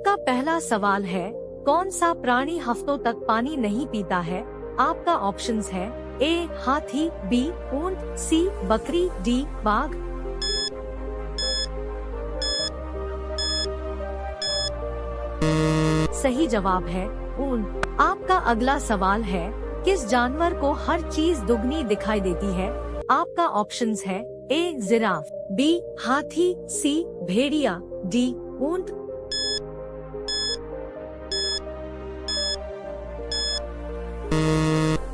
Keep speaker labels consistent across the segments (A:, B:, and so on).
A: आपका पहला सवाल है, कौन सा प्राणी हफ्तों तक पानी नहीं पीता है? आपका ऑप्शंस है ए हाथी, बी ऊंट, सी बकरी, डी बाघ। सही जवाब है ऊंट। आपका अगला सवाल है, किस जानवर को हर चीज दुगनी दिखाई देती है? आपका ऑप्शंस है ए जिराफ, बी हाथी, सी भेड़िया, डी ऊंट।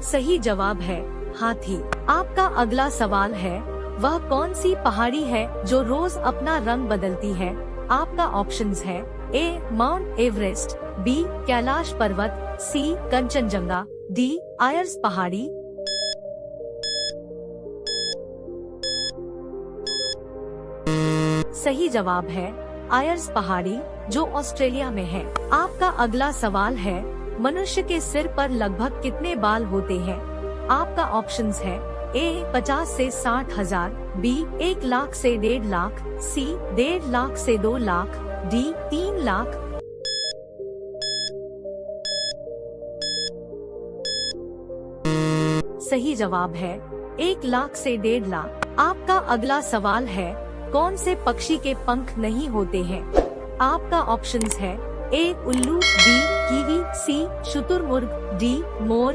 A: सही जवाब है हाथी। आपका अगला सवाल है, वह कौन सी पहाड़ी है जो रोज अपना रंग बदलती है? आपका ऑप्शंस है ए माउंट एवरेस्ट, बी कैलाश पर्वत, सी कंचनजंगा, डी आयर्स पहाड़ी। सही जवाब है आयर्स पहाड़ी, जो ऑस्ट्रेलिया में है। आपका अगला सवाल है, मनुष्य के सिर पर लगभग कितने बाल होते हैं? आपका ऑप्शंस है ए 50 से 60,000, बी 1 लाख से 1.5 लाख, सी 1.5 लाख से 2 लाख, डी 3 लाख। सही जवाब है 1 लाख से 1.5 लाख। आपका अगला सवाल है, कौन से पक्षी के पंख नहीं होते हैं? आपका ऑप्शंस है ए उल्लू, बी कीवी, सी शुतुरमुर्ग, डी मोर।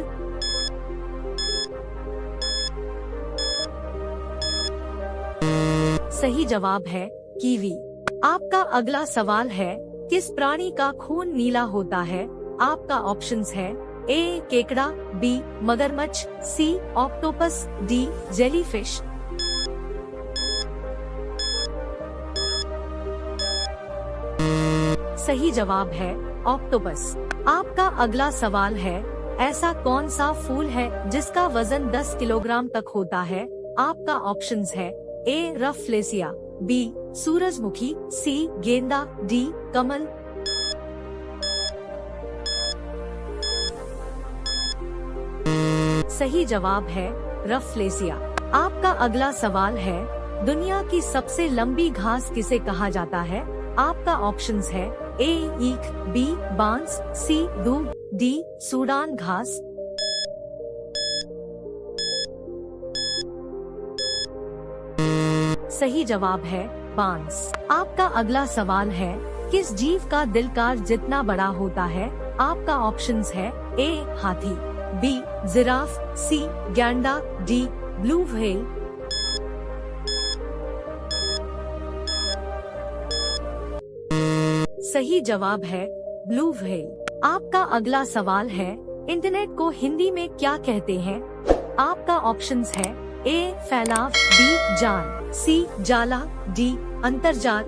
A: सही जवाब है कीवी। आपका अगला सवाल है, किस प्राणी का खून नीला होता है? आपका ऑप्शंस है ए केकड़ा, बी मगरमच्छ, सी ऑक्टोपस, डी जेलीफिश। सही जवाब है ऑक्टोपस। आपका अगला सवाल है, ऐसा कौन सा फूल है जिसका वजन 10 किलोग्राम तक होता है? आपका ऑप्शंस है ए रफलेसिया, बी सूरजमुखी, सी गेंदा, डी कमल। सही जवाब है रफलेसिया। आपका अगला सवाल है, दुनिया की सबसे लंबी घास किसे कहा जाता है? आपका ऑप्शंस है ए ईख, बी बांस, सी दूब, डी सूडान घास। सही जवाब है बांस। आपका अगला सवाल है, किस जीव का दिलकार जितना बड़ा होता है? आपका ऑप्शंस है ए हाथी, बी जिराफ, सी गैंडा, डी ब्लू व्हेल। सही जवाब है ब्लू व्हेल। आपका अगला सवाल है, इंटरनेट को हिंदी में क्या कहते हैं? आपका ऑप्शंस है ए फैलाव, बी जाल, सी जाला, डी अंतर्जाल।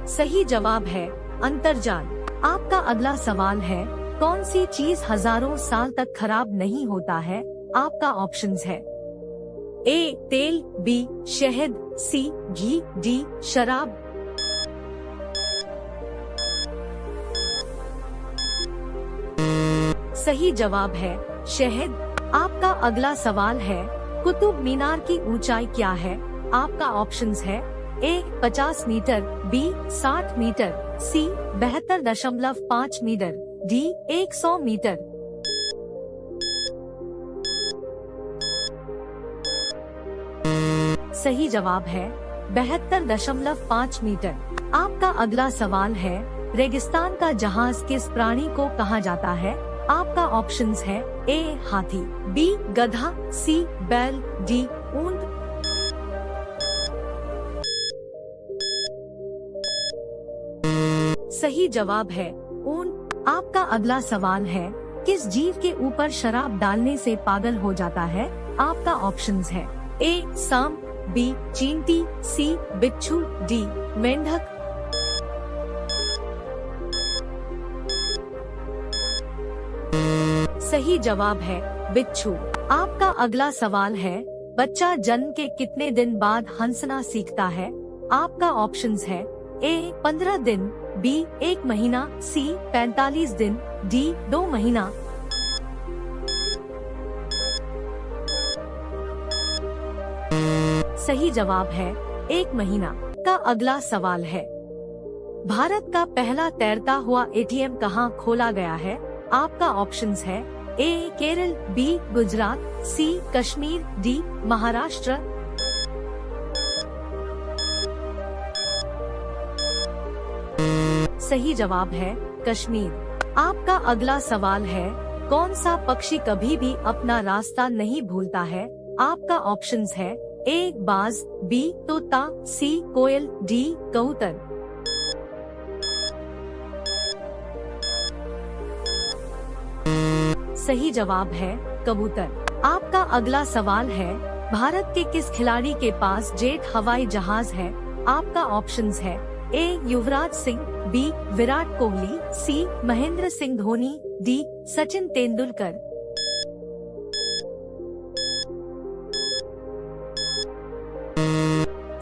A: सही जवाब है अंतर्जाल। आपका अगला सवाल है, कौन सी चीज हजारों साल तक खराब नहीं होता है? आपका ऑप्शंस है ए तेल, बी शहद, सी घी, डी शराब। सही जवाब है शहद। आपका अगला सवाल है, कुतुब मीनार की ऊंचाई क्या है? आपका ऑप्शंस है ए 50 मीटर, बी 60 मीटर, सी 72.5 मीटर, डी 100 मीटर। सही जवाब है 72.5 मीटर। आपका अगला सवाल है, रेगिस्तान का जहाज किस प्राणी को कहा जाता है? आपका ऑप्शंस है ए हाथी, बी गधा, सी बैल, डी ऊंट। सही जवाब है ऊंट। आपका अगला सवाल है, किस जीव के ऊपर शराब डालने से पागल हो जाता है? आपका ऑप्शंस है ए सांप, बी चींटी, सी बिच्छू, डी मेंढक। सही जवाब है बिच्छू। आपका अगला सवाल है, बच्चा जन्म के कितने दिन बाद हंसना सीखता है? आपका ऑप्शंस है ए 15 दिन, बी 1 महीना, सी 45 दिन, डी 2 महीना। सही जवाब है 1 महीना। का अगला सवाल है, भारत का पहला तैरता हुआ एटीएम कहाँ खोला गया है? आपका ऑप्शंस है ए केरल, बी गुजरात, सी कश्मीर, डी महाराष्ट्र। सही जवाब है कश्मीर। आपका अगला सवाल है, कौन सा पक्षी कभी भी अपना रास्ता नहीं भूलता है? आपका ऑप्शंस है ए बाज, बी तोता, सी कोयल, डी कबूतर। सही जवाब है कबूतर। आपका अगला सवाल है, भारत के किस खिलाड़ी के पास जेट हवाई जहाज है? आपका ऑप्शंस है ए युवराज सिंह, बी विराट कोहली, सी महेंद्र सिंह धोनी, डी सचिन तेंदुलकर।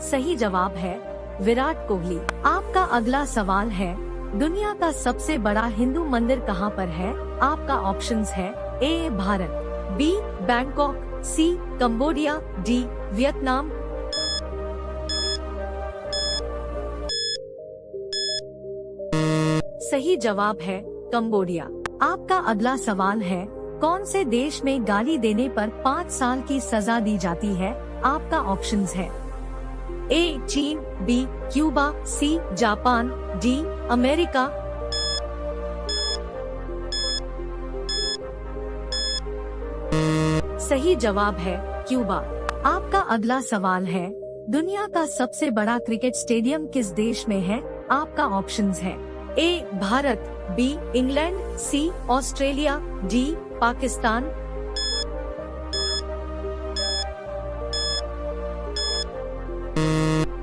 A: सही जवाब है विराट कोहली। आपका अगला सवाल है, दुनिया का सबसे बड़ा हिंदू मंदिर कहाँ पर है? आपका ऑप्शंस है ए भारत, बी बैंकॉक, सी कंबोडिया, डी वियतनाम। सही जवाब है कंबोडिया। आपका अगला सवाल है, कौन से देश में गाली देने पर 5 साल की सजा दी जाती है? आपका ऑप्शंस है ए चीन, B Cuba, C Japan, D America. सही जवाब है क्यूबा। आपका अगला सवाल है, दुनिया का सबसे बड़ा क्रिकेट स्टेडियम किस देश में है? आपका ऑप्शंस है ए भारत, बी इंग्लैंड, सी ऑस्ट्रेलिया, डी पाकिस्तान।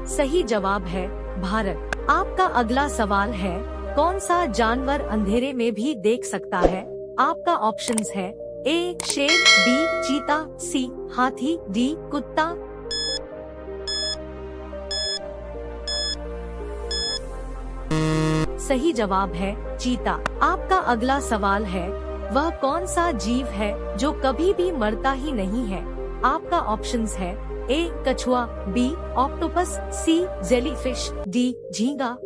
A: सही जवाब है भारत। आपका अगला सवाल है, कौन सा जानवर अंधेरे में भी देख सकता है? आपका ऑप्शंस है ए शेर, बी चीता, सी हाथी, डी कुत्ता। सही जवाब है चीता। आपका अगला सवाल है, वह कौन सा जीव है जो कभी भी मरता ही नहीं है? आपका ऑप्शंस है ए कछुआ, बी ऑक्टोपस, सी जेलीफिश, डी झींगा।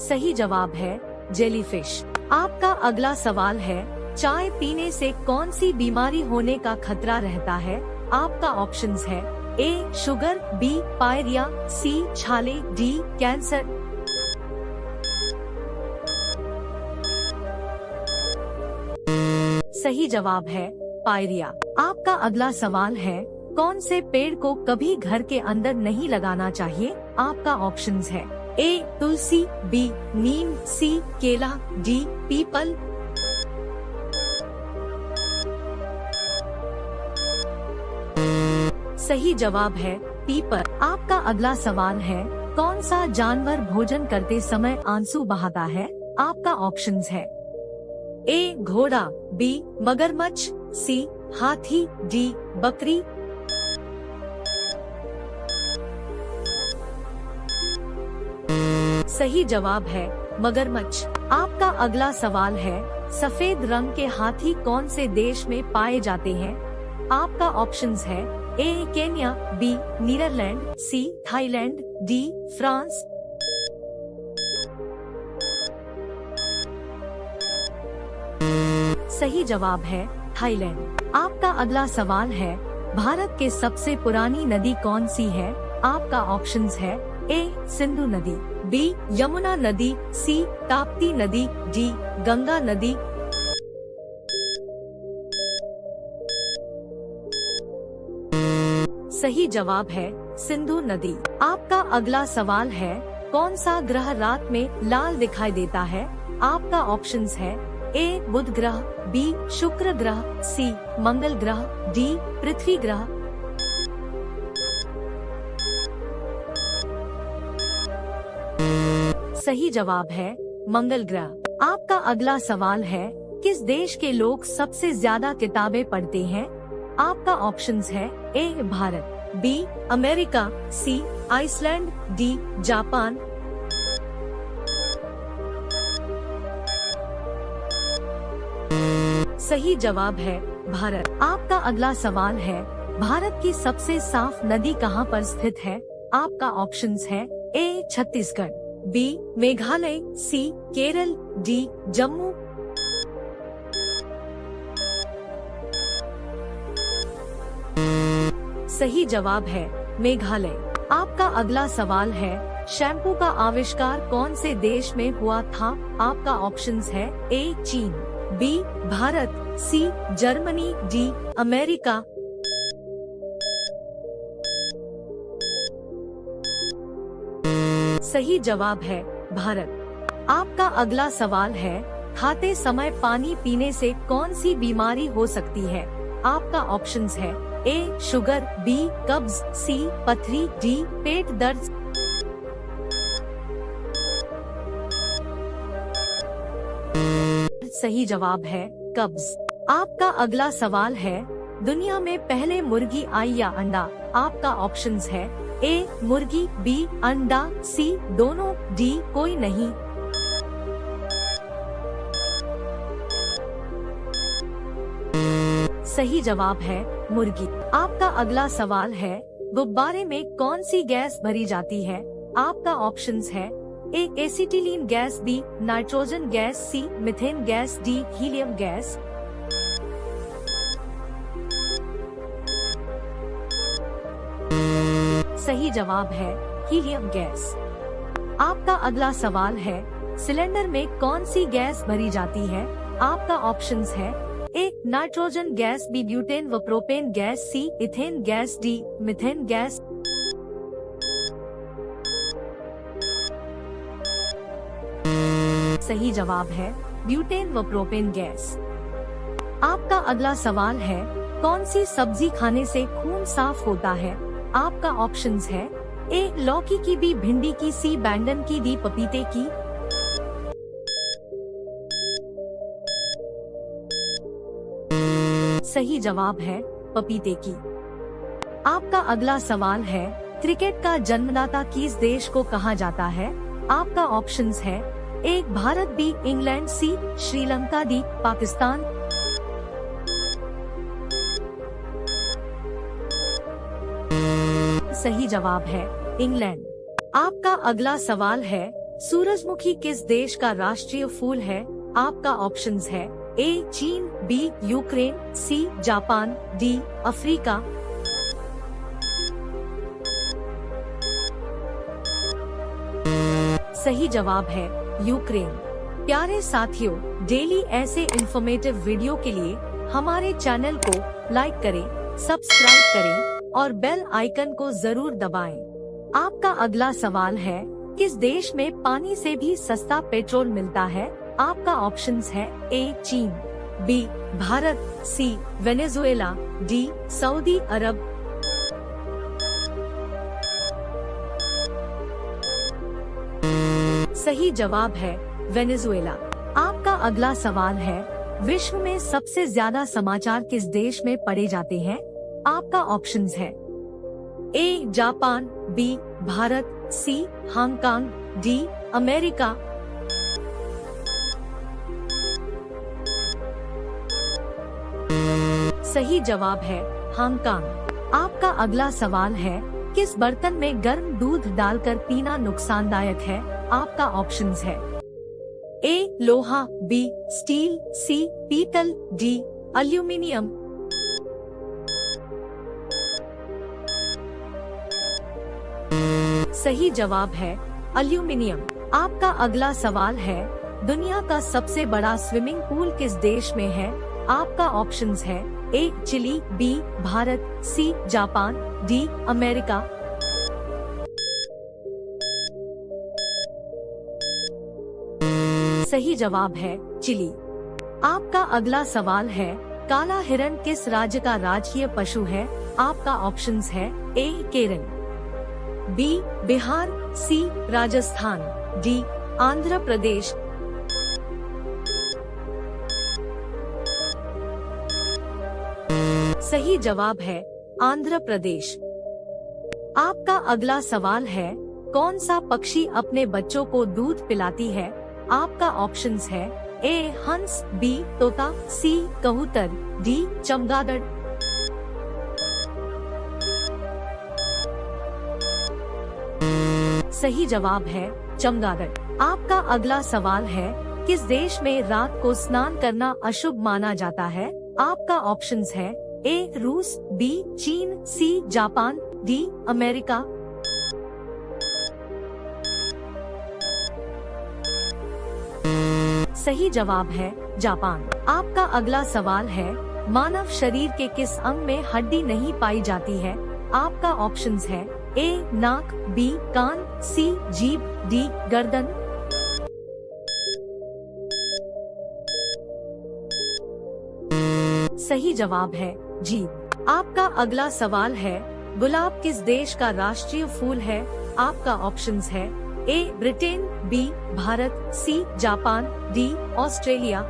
A: सही जवाब है जेलीफिश। आपका अगला सवाल है, चाय पीने से कौन सी बीमारी होने का खतरा रहता है? आपका ऑप्शंस है ए शुगर, बी पायरिया, सी छाले, डी कैंसर। सही जवाब है पायरिया। आपका अगला सवाल है, कौन से पेड़ को कभी घर के अंदर नहीं लगाना चाहिए? आपका ऑप्शंस है ए तुलसी, बी नीम, सी केला, डी पीपल। सही जवाब है पीपल। आपका अगला सवाल है, कौन सा जानवर भोजन करते समय आंसू बहाता है? आपका ऑप्शंस है ए घोड़ा, बी मगरमच्छ, सी हाथी, डी बकरी। सही जवाब है मगरमच्छ। आपका अगला सवाल है, सफेद रंग के हाथी कौन से देश में पाए जाते हैं? आपका ऑप्शंस है A Kenya, B Netherlands, C Thailand, D France. सही जवाब है थाईलैंड। आपका अगला सवाल है, भारत के सबसे पुरानी नदी कौन सी है? आपका ऑप्शंस है ए सिंधु नदी, बी यमुना नदी, सी ताप्ती नदी, डी गंगा नदी। सही जवाब है सिंधु नदी। आपका अगला सवाल है, कौन सा ग्रह रात में लाल दिखाई देता है? आपका ऑप्शंस है ए बुध ग्रह, बी शुक्र ग्रह, सी मंगल ग्रह, डी पृथ्वी ग्रह। सही जवाब है मंगल ग्रह। आपका अगला सवाल है, किस देश के लोग सबसे ज्यादा किताबें पढ़ते हैं? आपका ऑप्शंस है ए भारत, बी अमेरिका, सी आइसलैंड, डी जापान। सही जवाब है भारत। आपका अगला सवाल है, भारत की सबसे साफ नदी कहाँ पर स्थित है? आपका ऑप्शंस है ए छत्तीसगढ़, बी मेघालय, सी केरल, डी जम्मू। सही जवाब है मेघालय। आपका अगला सवाल है, शैम्पू का आविष्कार कौन से देश में हुआ था? आपका ऑप्शंस है ए चीन, B Bharat, C Germany, D America. सही जवाब है भारत। आपका अगला सवाल है, खाते समय पानी पीने से कौन सी बीमारी हो सकती है? आपका ऑप्शंस है ए शुगर, बी कब्ज, सी पथरी, डी पेट दर्द। सही जवाब है कब्ज। आपका अगला सवाल है, दुनिया में पहले मुर्गी आई या अंडा? आपका ऑप्शंस है ए मुर्गी, बी अंडा, सी दोनों, डी कोई नहीं। सही जवाब है मुर्गी। आपका अगला सवाल है, गुब्बारे में कौन सी गैस भरी जाती है? आपका ऑप्शंस है A acetylene gas, B nitrogen gas, C methane gas, D helium gas. सही जवाब है हीलियम गैस। आपका अगला सवाल है, सिलेंडर में कौन सी गैस भरी जाती है? आपका ऑप्शंस है A nitrogen gas, B butane व propane gas, C ethane gas, D methane gas. सही जवाब है ब्यूटेन व प्रोपेन गैस। आपका अगला सवाल है, कौन सी सब्जी खाने से खून साफ होता है? आपका ऑप्शंस है ए लौकी की, बी भिंडी की, सी बैंगन की, डी पपीते की। सही जवाब है पपीते की। आपका अगला सवाल है, क्रिकेट का जन्मदाता किस देश को कहा जाता है? आपका ऑप्शंस है ए भारत, बी इंग्लैंड, सी श्रीलंका, डी पाकिस्तान। सही जवाब है इंग्लैंड। आपका अगला सवाल है, सूरजमुखी किस देश का राष्ट्रीय फूल है? आपका ऑप्शंस है ए चीन, B Ukraine, C Japan, D Africa. सही जवाब है यूक्रेन। प्यारे साथियों, डेली ऐसे इंफॉर्मेटिव वीडियो के लिए हमारे चैनल को लाइक करें, सब्सक्राइब करें और बेल आइकन को जरूर दबाएं। आपका अगला सवाल है, किस देश में पानी से भी सस्ता पेट्रोल मिलता है? आपका ऑप्शंस है ए चीन, बी भारत, सी वेनेजुएला, डी सऊदी अरब। सही जवाब है वेनेजुएला। आपका अगला सवाल है, विश्व में सबसे ज्यादा समाचार किस देश में पढ़े जाते हैं? आपका ऑप्शंस है A Japan, B Bharat, C Hong Kong, D America. सही जवाब है हांगकांग। आपका अगला सवाल है, किस बर्तन में गर्म दूध डालकर पीना नुकसानदायक है? आपका ऑप्शंस है ए लोहा, बी स्टील, सी पीतल, डी एल्यूमिनियम। सही जवाब है एल्यूमिनियम। आपका अगला सवाल है, दुनिया का सबसे बड़ा स्विमिंग पूल किस देश में है? आपका ऑप्शंस है A Chile, B Bharat, C Japan, D America. सही जवाब है चिली। आपका अगला सवाल है, काला हिरण किस राज्य का राजकीय पशु है? आपका ऑप्शंस है ए केरल, बी बिहार, सी राजस्थान, डी आंध्र प्रदेश। सही जवाब है आंध्र प्रदेश। आपका अगला सवाल है, कौन सा पक्षी अपने बच्चों को दूध पिलाती है? आपका ऑप्शंस है ए हंस, बी तोता, सी कबूतर, डी चमगादड़। सही जवाब है चमगादड़। आपका अगला सवाल है, किस देश में रात को स्नान करना अशुभ माना जाता है? आपका ऑप्शंस है ए रूस, बी चीन, सी जापान, डी अमेरिका। सही जवाब है जापान। आपका अगला सवाल है, मानव शरीर के किस अंग में हड्डी नहीं पाई जाती है? आपका ऑप्शंस है ए नाक, बी कान, सी जीभ, डी गर्दन। सही जवाब है जीभ। आपका अगला सवाल है, गुलाब किस देश का राष्ट्रीय फूल है? आपका ऑप्शंस है A Britain, B Bharat, C Japan, D Australia.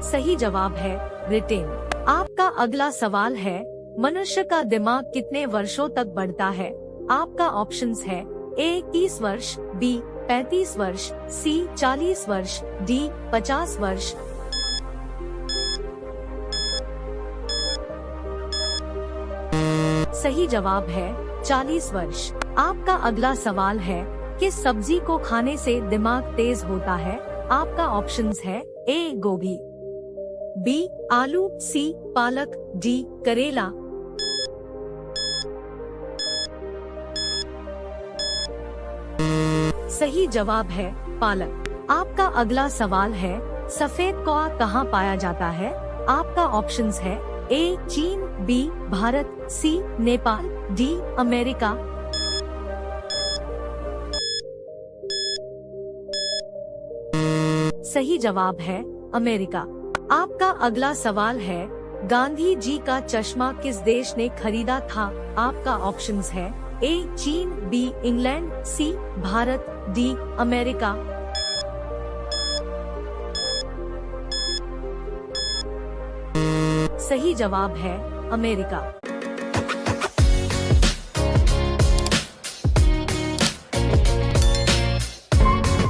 A: सही जवाब है ब्रिटेन। आपका अगला सवाल है, मनुष्य का दिमाग कितने वर्षों तक बढ़ता है? आपका ऑप्शंस है ए 30 वर्ष, बी 35 वर्ष, सी 40 वर्ष, डी 50 वर्ष। सही जवाब है 40 वर्ष। आपका अगला सवाल है, किस सब्जी को खाने से दिमाग तेज होता है? आपका ऑप्शंस है ए गोभी, बी आलू, सी पालक, डी करेला। सही जवाब है पालक। आपका अगला सवाल है, सफेद कौआ कहाँ पाया जाता है? आपका ऑप्शंस है ए चीन, बी भारत, सी नेपाल, डी अमेरिका। सही जवाब है अमेरिका। आपका अगला सवाल है, गांधी जी का चश्मा किस देश ने खरीदा था? आपका ऑप्शंस है ए चीन, बी इंग्लैंड, सी भारत, डी अमेरिका। सही जवाब है अमेरिका।